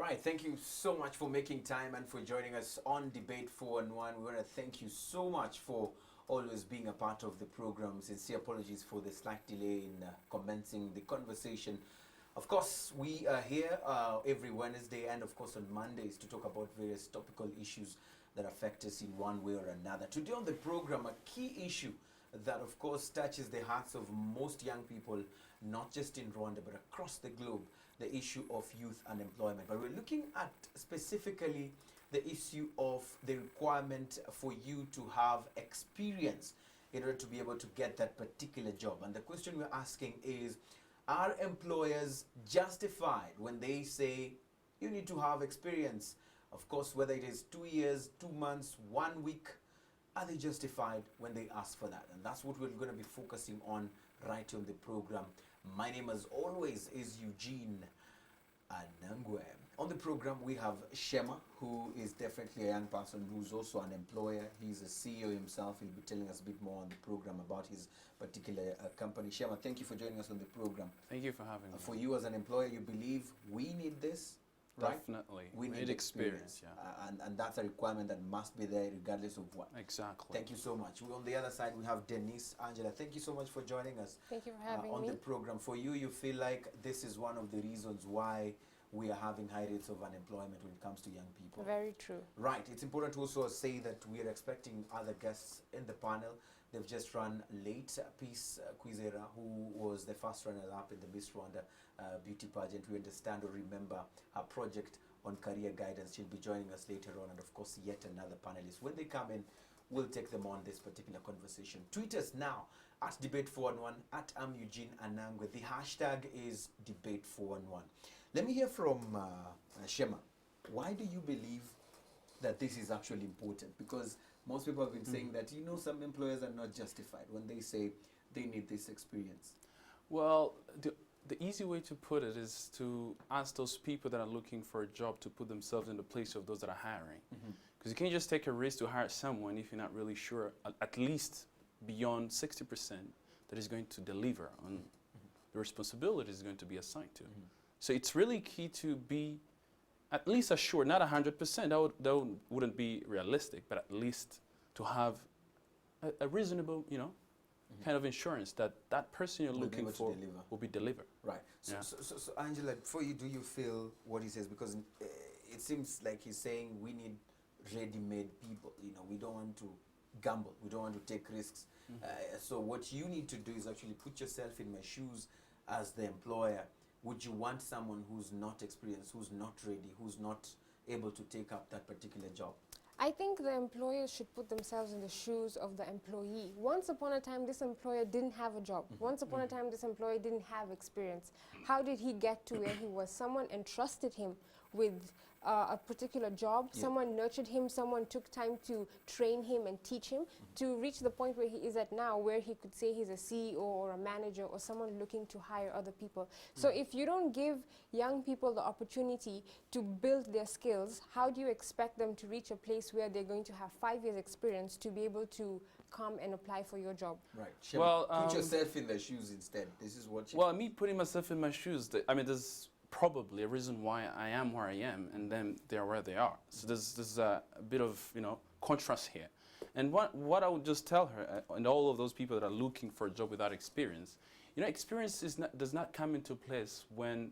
Right, thank you so much for making time and for joining us on Debate 411. We want to thank you so much for always being a part of the program. Sincere apologies for the slight delay in commencing the conversation. Of course, we are here every Wednesday and of course on Mondays to talk about various topical issues that affect us in one way or another. Today on the program, a key issue that of course touches the hearts of most young people, not just in Rwanda but across the globe, the issue of youth unemployment. But we're looking at specifically the issue of the requirement for you to have experience in order to be able to get that particular job. And the question we're asking is, are employers justified when they say you need to have experience? Of course, whether it is 2 years, 2 months, 1 week, are they justified when they ask for that? And that's what we're going to be focusing on right here on the program. My name, as always, is Eugene Anangwe. On the program, we have Shema, who is definitely a young person who's also an employer. He's a CEO himself. He'll be telling us a bit more on the program about his particular company. Shema, thank you for joining us on the program. Thank you for having me. For you as an employer, you believe we need this? Right? Definitely. We need experience. Yeah. And that's a requirement that must be there regardless of what. Exactly. Thank you so much. On the other side, we have Denise. Angela, thank you so much for joining us. Thank you for having on me. the program. For you, you feel like this is one of the reasons why we are having high rates of unemployment when it comes to young people. Very true. Right. It's important to also say that we are expecting other guests in the panel. They've just run late. Peace Kwizera, who was the first runner-up in the Miss Rwanda beauty pageant. We understand or remember her project on career guidance. She'll be joining us later on, and of course yet another panelist. When they come in, we'll take them on this particular conversation. Tweet us now at Debate411, at Eugene Anangwe. The hashtag is Debate411. Let me hear from Shema. Why do you believe that this is actually important? Because most people have been saying that, you know, some employers are not justified when they say they need this experience. Well, the easy way to put it is to ask those people that are looking for a job to put themselves in the place of those that are hiring. Because you can't just take a risk to hire someone if you're not really sure, at least beyond 60%, that is going to deliver on the responsibility is going to be assigned to. So it's really key to be at least assured, not 100%, that wouldn't be realistic, but at least to have a reasonable, you know, kind of insurance that that person you're looking for will be delivered. Right. So, so Angela, for you, do you feel what he says? Because it seems like he's saying we need ready-made people. You know, we don't want to gamble. We don't want to take risks. So what you need to do is actually put yourself in my shoes as the employer. Would you want someone who's not experienced, who's not ready, who's not able to take up that particular job? I think the employers should put themselves in the shoes of the employee. Once upon a time, this employer didn't have a job. Once upon a time, this employee didn't have experience. How did he get to where he was? Someone entrusted him with a particular job. Someone nurtured him. Someone took time to train him and teach him to reach the point where he is at now, where he could say he's a CEO or a manager or someone looking to hire other people. So if you don't give young people the opportunity to build their skills, how do you expect them to reach a place where they're going to have 5 years experience to be able to come and apply for your job? Right. Shema, well, put yourself in their shoes instead. This is what you... Well, me putting myself in my shoes, I mean, there's probably a reason why I am where I am, and then they are where they are. So there's a bit of, you know, contrast here. And what I would just tell her, and all of those people that are looking for a job without experience, you know, experience does not come into place when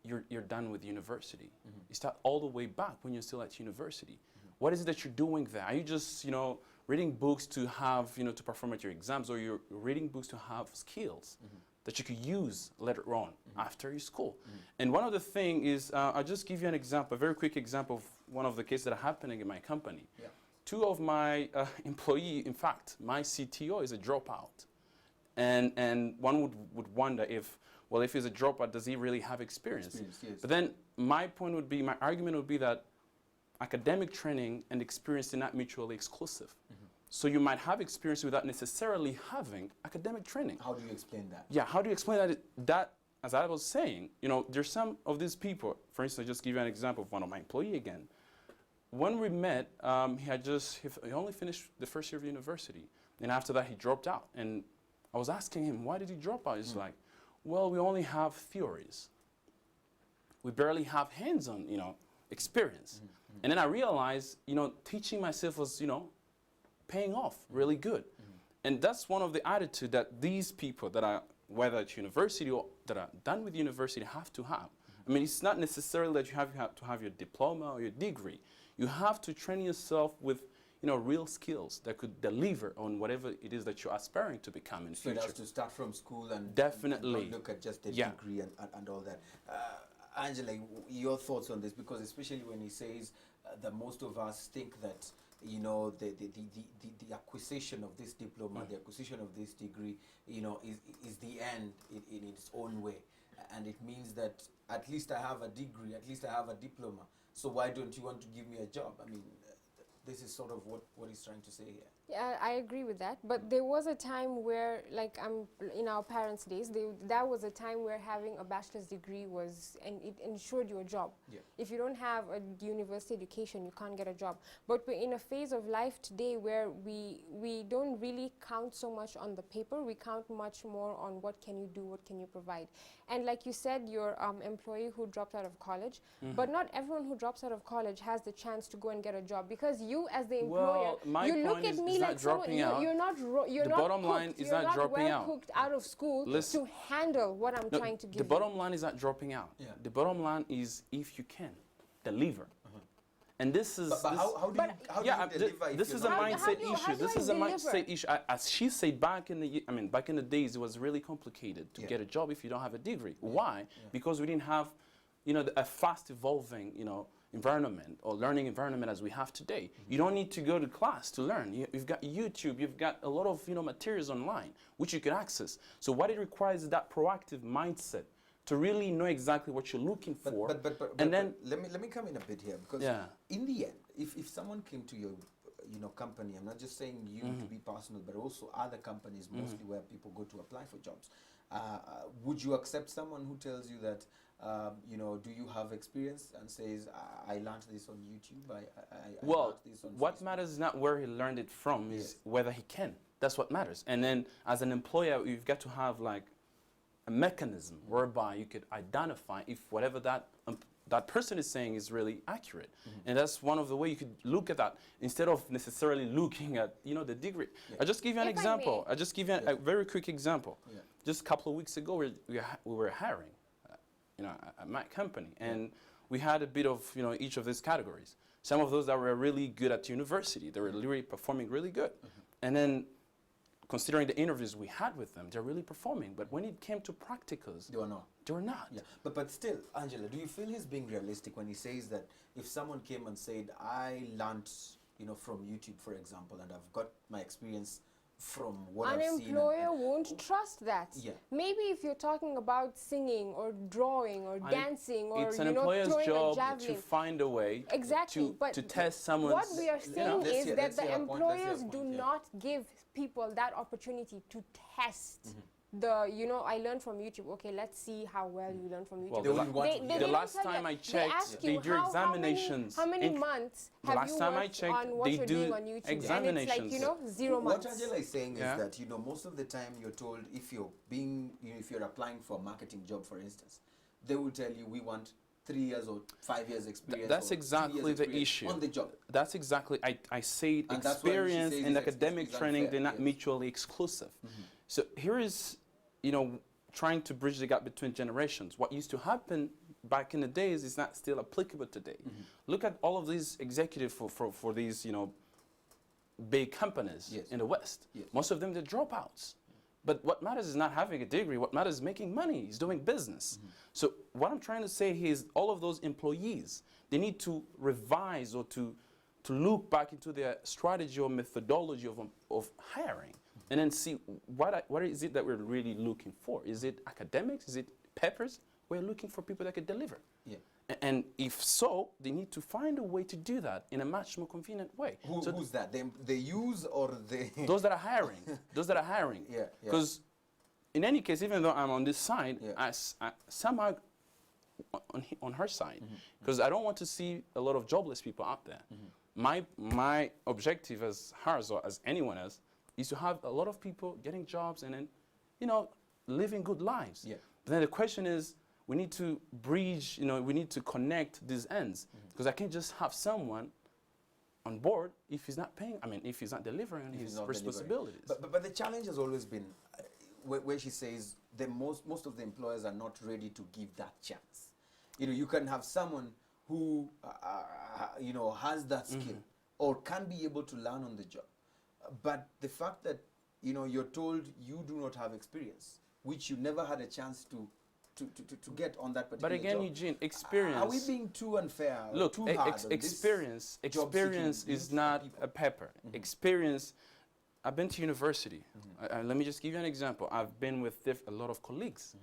you're done with university. You start all the way back when you're still at university. What is it that you're doing there? Are you just, you know, reading books to have, you know, to perform at your exams, or you're reading books to have skills that you could use later on after your school? And one of the things is, I'll just give you an example, a very quick example of one of the cases that are happening in my company. Two of my employees, in fact, my CTO is a dropout. And one would wonder if, well, if he's a dropout, does he really have experience? Yes. But then my argument would be that academic training and experience are not mutually exclusive. So you might have experience without necessarily having academic training. How do you explain that? Yeah, how do you explain that, as I was saying, you know, there's some of these people, for instance, just give you an example of one of my employees again. When we met, he only finished the first year of university. And after that, he dropped out. And I was asking him, why did he drop out? He's like, well, we only have theories. we barely have hands-on, experience. And then I realized, teaching myself was, paying off really good. And that's one of the attitude that these people that are, whether at university or that are done with university, have to have. I mean, it's not necessarily that you have to have your diploma or your degree. You have to train yourself with, real skills that could deliver on whatever it is that you're aspiring to become in the So it future. has to start from school and Definitely. not look at just the Yeah. degree and all that. Angela, your thoughts on this? Because especially when he says that most of us think that the acquisition of this diploma, the acquisition of this degree, is the end in its own way, and it means that at least I have a degree, at least I have a diploma. So why don't you want to give me a job? I mean, this is sort of what he's trying to say here. Yeah, I agree with that. But there was a time where, like, in our parents' days, that was a time where having a bachelor's degree and it ensured you a job. Yeah. If you don't have a university education, you can't get a job. But we're in a phase of life today where we don't really count so much on the paper. We count much more on what can you do, what can you provide. And like you said, your employee who dropped out of college, but not everyone who drops out of college has the chance to go and get a job, because you as the employer, Well, my you look point at is me not like someone, dropping out. you're not The bottom line is you're not dropping well out. cooked out of school Listen. to handle what I'm No, trying to give the bottom line is not dropping out. Yeah. The bottom line is if you can deliver. And this is But this- how do you deliver if this you're is a not- mindset how issue. do This I is a deliver? mindset issue. As she said back in the days, it was really complicated to Yeah. get a job if you don't have a degree. Why? Because we didn't have, a fast evolving, environment or learning environment as we have today. You don't need to go to class to learn. You've got YouTube. You've got a lot of materials online which you can access. So what it requires is that proactive mindset to really know exactly what you're looking for. But let me come in a bit here, because Yeah. in the end, if someone came to your company, I'm not just saying you to be personal, but also other companies, mostly where people go to apply for jobs, would you accept someone who tells you that do you have experience, and says I learned this on YouTube, I Well, learned this on what Facebook? matters is not where he learned it from, is Yes. whether he can. That's what matters. And then as an employer, you've got to have like a mechanism whereby you could identify if whatever that person is saying is really accurate. And that's one of the way you could look at that, instead of necessarily looking at the degree. Yeah. I'll just give you an If I example. may. I'll just give you a very quick example. Yeah. Just a couple of weeks ago, we were hiring, at my company, and we had a bit of each of these categories. Some of those that were really good at university, they were really performing really good, and then considering the interviews we had with them, they're really performing. But when it came to practicals, They were not. they were not. Yeah, but still, Angela, do you feel he's being realistic when he says that if someone came and said, I learned, from YouTube, for example, and I've got my experience from what An I've seen. employer won't trust that. Yeah. Maybe if you're talking about singing or drawing or dancing or It's an employer's throwing a job javelin. to find a way Exactly, but to test someone's. what we are saying let's is hear- that let's the hear her point, let's hear her employers do point, yeah. not give people that opportunity to test I learned from YouTube. Okay, let's see how well you learn from YouTube. Well, They wouldn't want to hear The don't last tell time you- I they checked, ask they you do how examinations. many in- months the have last you time I worked checked, on what they you're do doing on YouTube? And it's like, examinations. 0 months. What Angela is saying Yeah. is that, most of the time you're told, if you're if you're applying for a marketing job, for instance, they will tell you, we want 3 years or 5 years experience. That's or 2 years exactly the experience issue. on the job. That's exactly, I say And that's why she experience says and it's academic unfair, training, they're not yes. mutually exclusive. So here is, trying to bridge the gap between generations. What used to happen back in the days is not still applicable today. Look at all of these executives for these, big companies Yes. in the West. Yes. Most of them, they're dropouts. But what matters is not having a degree. What matters is making money, is doing business. So what I'm trying to say here is all of those employees, they need to revise or to look back into their strategy or methodology of hiring, and then see what is it that we're really looking for. Is it academics? Is it papers? We're looking for people that can deliver. Yeah. And if so, they need to find a way to do that in a much more convenient way. So Who's that? They use or they... those that are hiring, Yeah, yeah. Because in any case, even though I'm on this side, Yeah. I somehow on her side, because I don't want to see a lot of jobless people out there. My objective as hers or as anyone else is to have a lot of people getting jobs and then, living good lives. Yeah. But then the question is, we need to bridge, we need to connect these ends. Because I can't just have someone on board if he's not paying, if he's not delivering on If he's his not responsibilities. But the challenge has always been where she says most of the employers are not ready to give that chance. You can have someone who has that skill or can be able to learn on the job, but the fact that you're told you do not have experience, which you never had a chance to get on that particular But again, job. Eugene, experience. Are we being too unfair? Look, too hard on this experience job-seeking is youth not people? a pepper. Experience. I've been to university. Let me just give you an example. I've been with a lot of colleagues.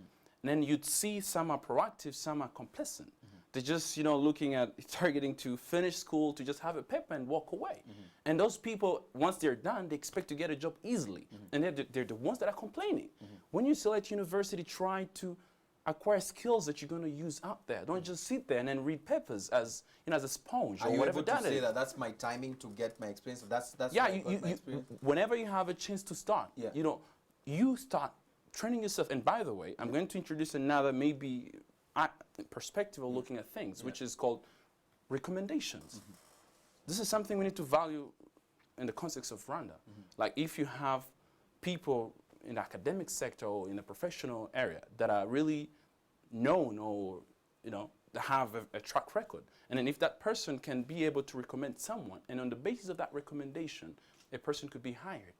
And then you'd see some are proactive, some are complacent. They're just, looking at targeting to finish school, to just have a paper and walk away. And those people, once they're done, they expect to get a job easily. And they're the ones that are complaining. When you still at university, try to acquire skills that you're going to use out there. Don't just sit there and then read papers as a sponge Are or you whatever able to that say is. that that's my timing to get my experience? That's Yeah, where I got my experience? whenever you have a chance to start, Yeah. you start training yourself. And by the way, I'm going to introduce another maybe perspective of looking at things, which is called recommendations. This is something we need to value in the context of Rwanda. Like if you have people in the academic sector or in the professional area that are really known or have a track record, and then if that person can be able to recommend someone, and on the basis of that recommendation, a person could be hired.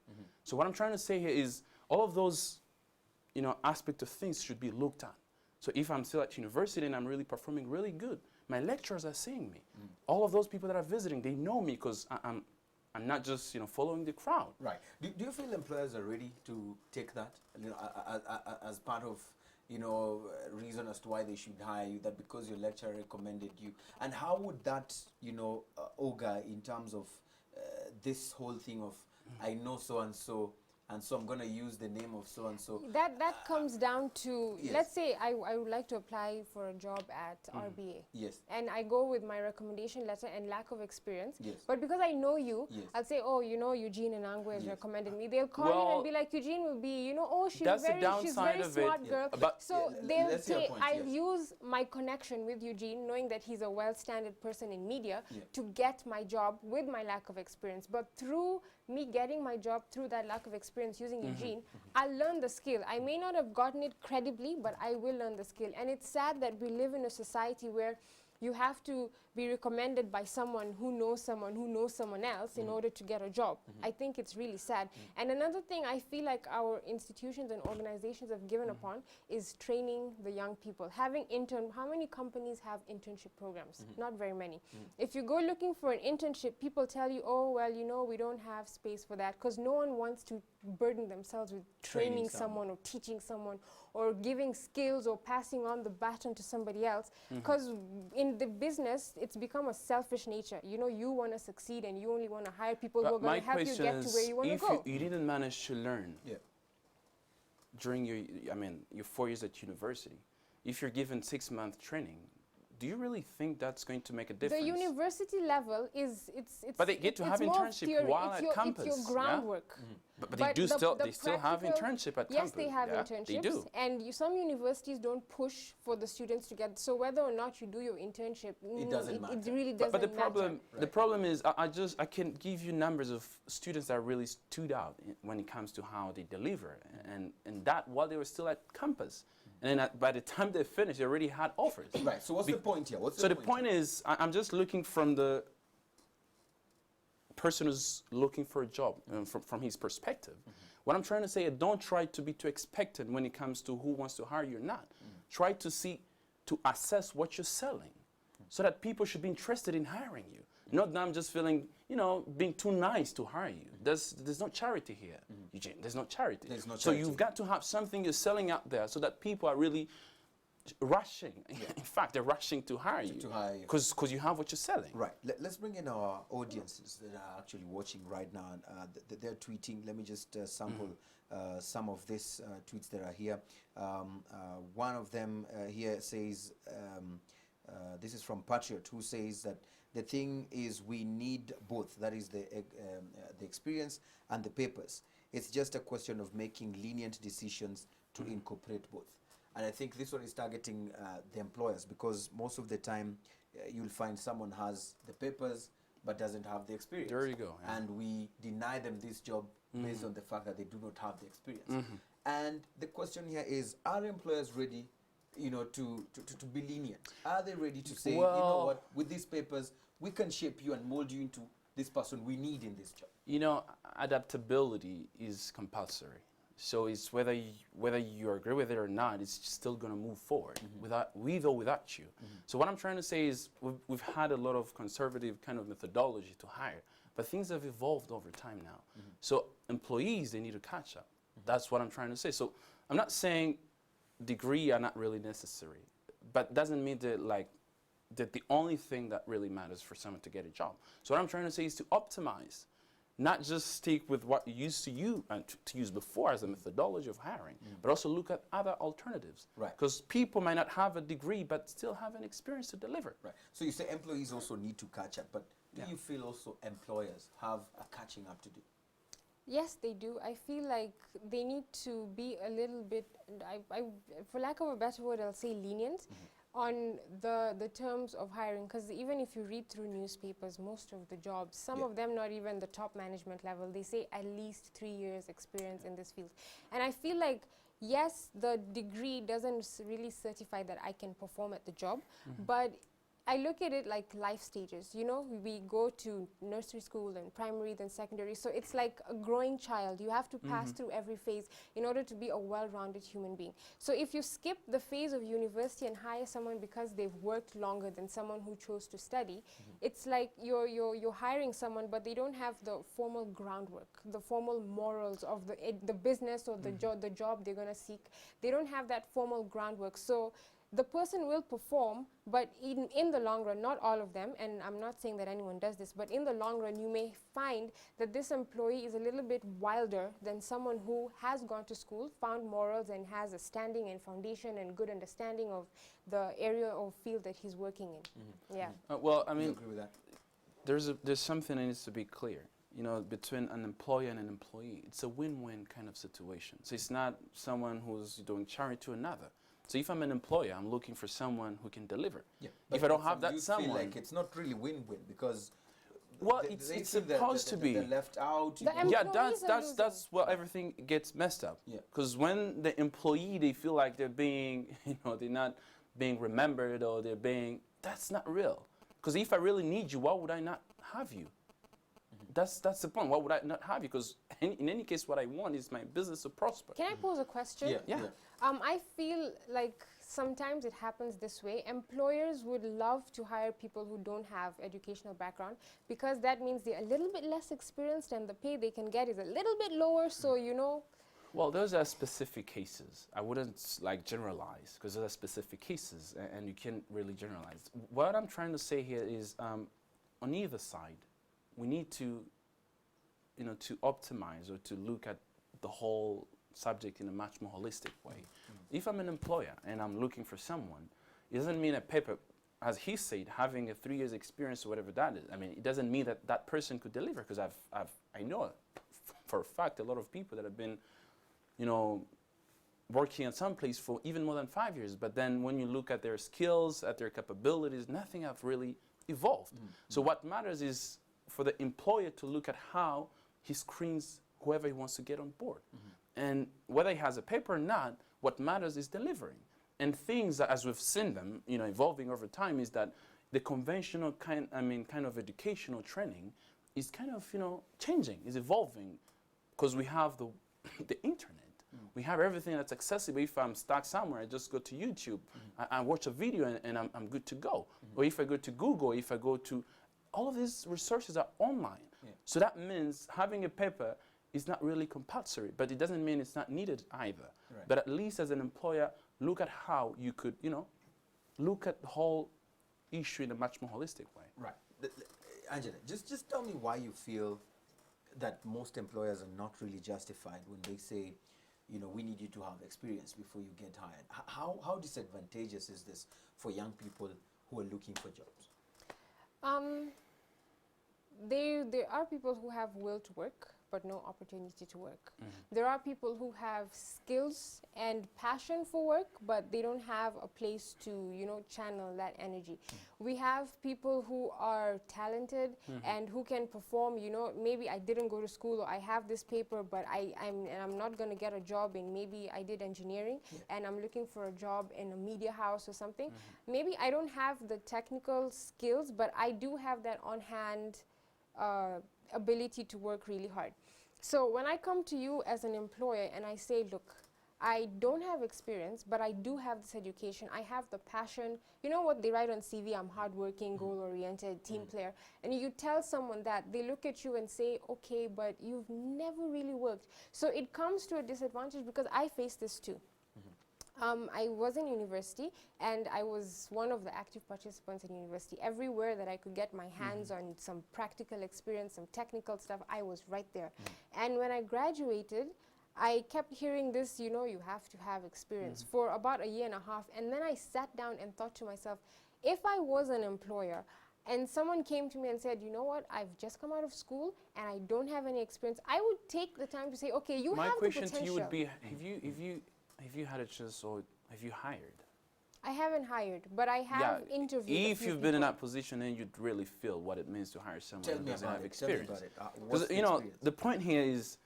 So what I'm trying to say here is all of those aspect of things should be looked at. So if I'm still at university and I'm really performing really good, my lecturers are seeing me. All of those people that are visiting, they know me because I'm not just following the crowd. Right. Do you feel employers are ready to take that as part of reason as to why they should hire you, that because your lecturer recommended you? And how would that augur in terms of this whole thing of I know so and so I'm going to use the name of so and so? That comes down to, Yes. let's say I would like to apply for a job at RBA. Yes. And I go with my recommendation letter and lack of experience. Yes. But because I know you, Yes. I'll say, oh, Eugene Anangwe has Yes. recommended me. They'll call you Well, and be like, Eugene will be, oh, she's that's the very downside of it. smart Yeah. girl. But So Yeah, they'll let's hear your say, point, I'll yes. use my connection with Eugene, knowing that he's a well-standard person in media, Yeah. to get my job with my lack of experience. But through me getting my job through that lack of experience using Eugene, I'll learn the skill. I may not have gotten it credibly, but I will learn the skill. And it's sad that we live in a society where you have to be recommended by someone who knows someone else in order to get a job. I think it's really sad. And another thing I feel like our institutions and organizations have given upon is training the young people. Having how many companies have internship programs? Not very many. If you go looking for an internship, people tell you, oh, well, we don't have space for that, because no one wants to burden themselves with training someone or teaching someone or giving skills or passing on the baton to somebody else. Because in the business, it's become a selfish nature. You want to succeed and you only want to hire people who are But my going to help you question get to is, where you want to if go. you didn't manage to learn Yeah. during your 4 years at university, if you're given 6-month training, do you really think that's going to make a difference? The university level is it's But they get to have it's more of internship theory. while it's at your, campus, It's yeah? your groundwork. But they the still have practical- internship at Yes, campus. they have yeah? internships. They do. And some universities don't push for the students to get. So whether or not you do your internship, doesn't it matter. really doesn't But the matter. problem, the Right. problem is, I can give you numbers of students that really stood out when it comes to how they deliver, and that while they were still at campus, and then by the time they finished, they already had offers. Right. So what's the point here? So the point is, I'm just looking from the person who's looking for a job, from his perspective. What I'm trying to say is, don't try to be too expectant when it comes to who wants to hire you or not. Try to assess what you're selling, so that people should be interested in hiring you. Not that I'm just feeling, being too nice to hire you. There's no charity here, Eugene. There's no charity. There's no So charity. you've got to have something you're selling out there, so that people are really rushing. In fact, they're rushing to hire you. To hire you. Because you have what you're selling. Right. Let's bring in our audiences that are actually watching right now. They're tweeting. Let me just sample some of these tweets that are here. One of them here says, this is from Patriot, who says that the thing is we need both. That is the experience and the papers. It's just a question of making lenient decisions to incorporate both. And I think this one is targeting the employers, because most of the time you'll find someone has the papers but doesn't have the experience. There you go. Yeah. And we deny them this job based on the fact that they do not have the experience. And the question here is, are employers ready, to be lenient? Are they ready to say, you know Well- what, with these papers, we can shape you and mold you into this person we need in this job? Adaptability is compulsory. So it's whether you agree with it or not, it's still going to move forward with or without you. So what I'm trying to say is we've had a lot of conservative kind of methodology to hire, but things have evolved over time now. So employees, they need to catch up. That's what I'm trying to say. So I'm not saying degree are not really necessary, but doesn't mean that the only thing that really matters for someone to get a job. So what I'm trying to say is to optimize. Not just stick with what you used to use and to use before as a methodology of hiring, but also look at other alternatives. Right. Because people might not have a degree, but still have an experience to deliver. Right. So you say employees also need to catch up, but do Yeah. you feel also employers have a catching up to do? Yes, they do. I feel like they need to be a little bit, for lack of a better word, I'll say lenient on the terms of hiring. Because even if you read through newspapers, most of the jobs, some Yeah. of them not even the top management level, they say at least 3 years experience in this field. And I feel like, yes, the degree doesn't really certify that I can perform at the job, but I look at it like life stages. We go to nursery school and primary, then secondary. So it's like a growing child. You have to pass through every phase in order to be a well-rounded human being. So if you skip the phase of university and hire someone because they've worked longer than someone who chose to study, it's like you're hiring someone, but they don't have the formal groundwork, the formal morals of the business or the job they're gonna seek. They don't have that formal groundwork. So the person will perform, but in the long run, not all of them, and I'm not saying that anyone does this, but in the long run, you may find that this employee is a little bit wilder than someone who has gone to school, found morals, and has a standing and foundation and good understanding of the area or field that he's working in. Yeah. Well, I Do you mean, agree with that? there's something that needs to be clear. Between an employer and an employee, it's a win-win kind of situation. So it's not someone who's doing charity to another. So if I'm an employer, I'm looking for someone who can deliver. Yeah. If I don't some have that youth someone, feel like it's not really win-win, because well, they it's feel that supposed to be. they're left out. The you know. Yeah, Employees are that's where everything gets messed up. Yeah. Because when the employee, they feel like they're being, they're not being remembered, or that's not real. Because if I really need you, why would I not have you? That's the point. Why would I not have you? Because in any case, what I want is my business to prosper. Can I pose a question? Yeah. I feel like sometimes it happens this way. Employers would love to hire people who don't have educational background, because that means they're a little bit less experienced and the pay they can get is a little bit lower. So, Well, those are specific cases. I wouldn't generalize, because those are specific cases, and you can't really generalize. What I'm trying to say here is, on either side, we need to, to optimize or to look at the whole subject in a much more holistic way. If I'm an employer and I'm looking for someone, it doesn't mean a paper, as he said, having a 3 years experience or whatever that is. I mean, it doesn't mean that that person could deliver, because I know for a fact a lot of people that have been, working at some place for even more than 5 years, but then when you look at their skills, at their capabilities, nothing have really evolved. So what matters is for the employer to look at how he screens whoever he wants to get on board. And whether he has a paper or not, what matters is delivering. And things that, as we've seen them, evolving over time, is that the conventional kind of educational training is kind of, changing, is evolving, because we have the internet. We have everything that's accessible. If I'm stuck somewhere, I just go to YouTube, I watch a video, and I'm good to go. Or if I go to Google, if I go to, all of these resources are online. Yeah. So that means having a paper is not really compulsory, but it doesn't mean it's not needed either. Right. But at least as an employer, look at how you could, look at the whole issue in a much more holistic way. Right. Angela, just tell me why you feel that most employers are not really justified when they say, we need you to have experience before you get hired. How disadvantageous is this for young people who are looking for jobs? There are people who have will to work, but no opportunity to work. There are people who have skills and passion for work, but they don't have a place to, you know, channel that energy. We have people who are talented and who can perform, you know, maybe I didn't go to school or I have this paper, but I'm not going to get a job in, maybe I did engineering and I'm looking for a job in a media house or something. Maybe I don't have the technical skills, but I do have that on-hand ability to work really hard. So when I come to you as an employer and I say, look, I don't have experience, but I do have this education. I have the passion. You know what they write on CV? I'm hardworking, goal-oriented, team player. And you tell someone that, they look at you and say, okay, but you've never really worked. So it comes to a disadvantage because I face this too. I was in university and I was one of the active participants in university. Everywhere that I could get my hands on some practical experience, some technical stuff, I was right there. And when I graduated, I kept hearing this, you know, you have to have experience for about a year and a half. And then I sat down and thought to myself, if I was an employer and someone came to me and said, you know what, I've just come out of school and I don't have any experience, I would take the time to say, okay, you have the potential. My question to you would be, have you had a chance or have you hired? I haven't hired, but I have interviewed. If you've been in that position, then you'd really feel what it means to hire someone who doesn't have experience. Tell me about it. Because you know, the point here is,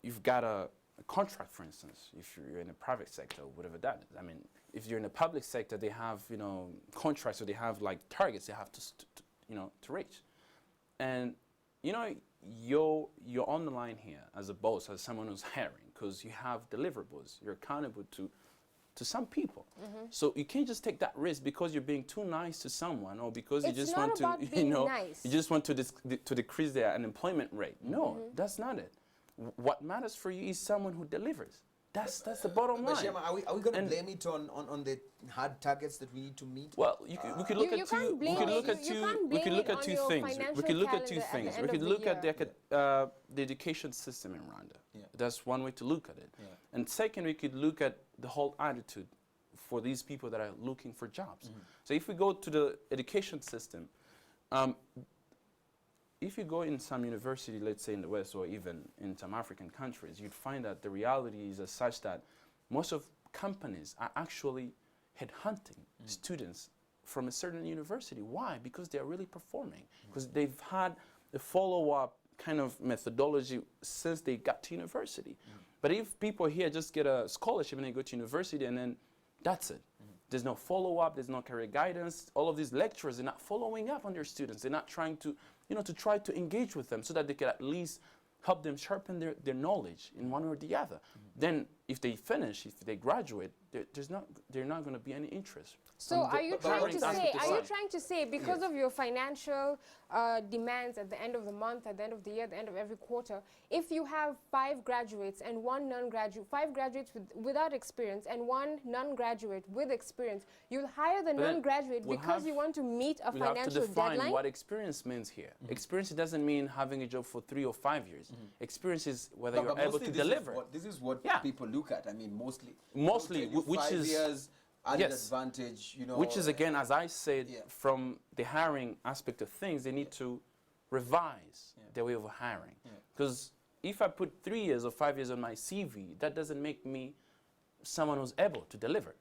you've got a contract, for instance, if you're in the private sector, whatever that is. I mean, if you're in the public sector, they have, you know, contracts, or they have like targets they have to reach. And you know, you're on the line here as a boss, as someone who's hiring, because you have deliverables. You're accountable to some people. So you can't just take that risk because you're being too nice to someone, or because you just want to, you know, you just want to decrease their unemployment rate. No, that's not it. What matters for you is someone who delivers. That's the bottom line. But Shema, are we going to blame it on the hard targets that we need to meet? Well, we could look at two. We could look at two things. We could look at two things. We could look at the education system in Rwanda. That's one way to look at it. And second, we could look at the whole attitude for these people that are looking for jobs. So if we go to the education system, if you go in some university, let's say in the West or even in some African countries, you'd find that the reality is as such that most of companies are actually headhunting students from a certain university. Why? Because they're really performing. Because they've had a follow-up kind of methodology since they got to university. But if people here just get a scholarship and they go to university and then that's it. There's no follow-up, there's no career guidance. All of these lecturers are not following up on their students. They're not trying to, you know, to try to engage with them so that they can at least help them sharpen their knowledge in one or the other. Then if they finish, if they graduate, they're not going to be any interest. So are you trying to say because of your financial demands at the end of the month, at the end of the year, at the end of every quarter, if you have 5 graduates and 1 non-graduate, 5 graduates without experience and 1 non-graduate with experience, you'll hire the non-graduate because you want to meet a financial deadline? We have to define what experience means here. Experience doesn't mean having a job for 3 or 5 years. Experience is whether you're able to deliver. This is what people look at. I mean, mostly, which 5 is years, added advantage, you know. Which is, again, as I said, from the hiring aspect of things, they need to revise their way of hiring. Because if I put 3 years or 5 years on my CV, that doesn't make me someone who's able to deliver.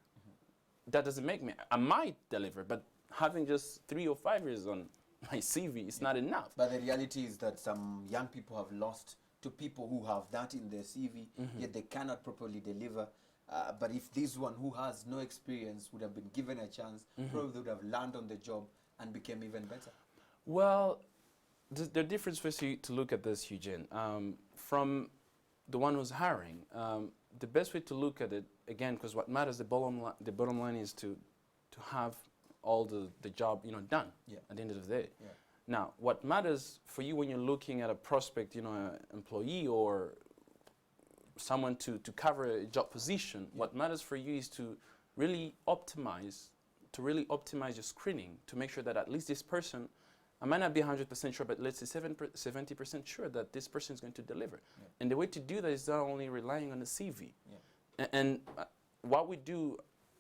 That doesn't make me, I might deliver, but having just 3 or 5 years on my CV is not enough. But the reality is that some young people have lost to people who have that in their CV, yet they cannot properly deliver. But if this one who has no experience would have been given a chance, probably they would have learned on the job and became even better. Well, the difference for you to look at this, Eugene, from the one who's hiring, the best way to look at it, again, because what matters, the bottom line is to have all the job, you know, done at the end of the day. Now, what matters for you when you're looking at a prospect, you know, an employee or someone to cover a job position, what matters for you is to really optimize your screening, to make sure that at least this person, I might not be 100% sure, but let's say 70% sure that this person is going to deliver. And the way to do that is not only relying on the CV. And what we do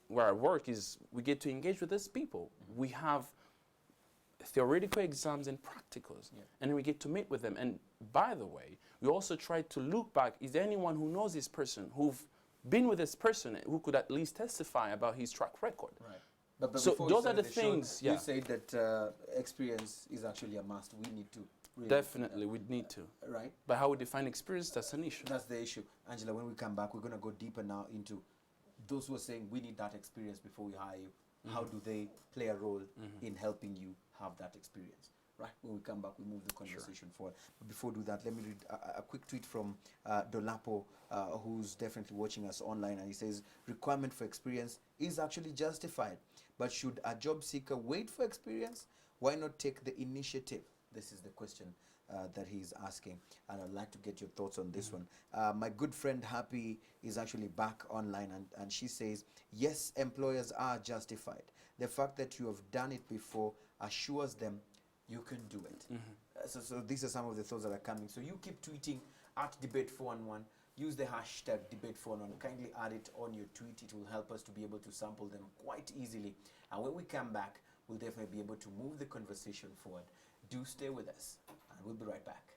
where I work is we get to engage with these people. We have theoretical exams and practicals. Yeah. And we get to meet with them. And by the way, we also try to look back. Is there anyone who knows this person, who've been with this person, who could at least testify about his track record? Right. But So before we those are started the show, things, yeah. You said that experience is actually a must. We need to. Really, Definitely, we'd need to. Right? But how we define experience, that's an issue. That's the issue. Angela, when we come back, we're going to go deeper now into those who are saying we need that experience before we hire you. How do they play a role in helping you have that experience? Right? When we come back, we move the conversation forward. But before we do that, let me read a quick tweet from Dolapo, who's definitely watching us online. And he says, requirement for experience is actually justified. But should a job seeker wait for experience? Why not take the initiative? This is the question that he's asking, and I'd like to get your thoughts on this one. My good friend Happy is actually back online, and she says, yes, employers are justified. The fact that you have done it before assures them you can do it. So these are some of the thoughts that are coming. So you keep tweeting at Debate411. Use the hashtag Debate411. Kindly add it on your tweet. It will help us to be able to sample them quite easily. And when we come back, we'll definitely be able to move the conversation forward. Do stay with us, and we'll be right back.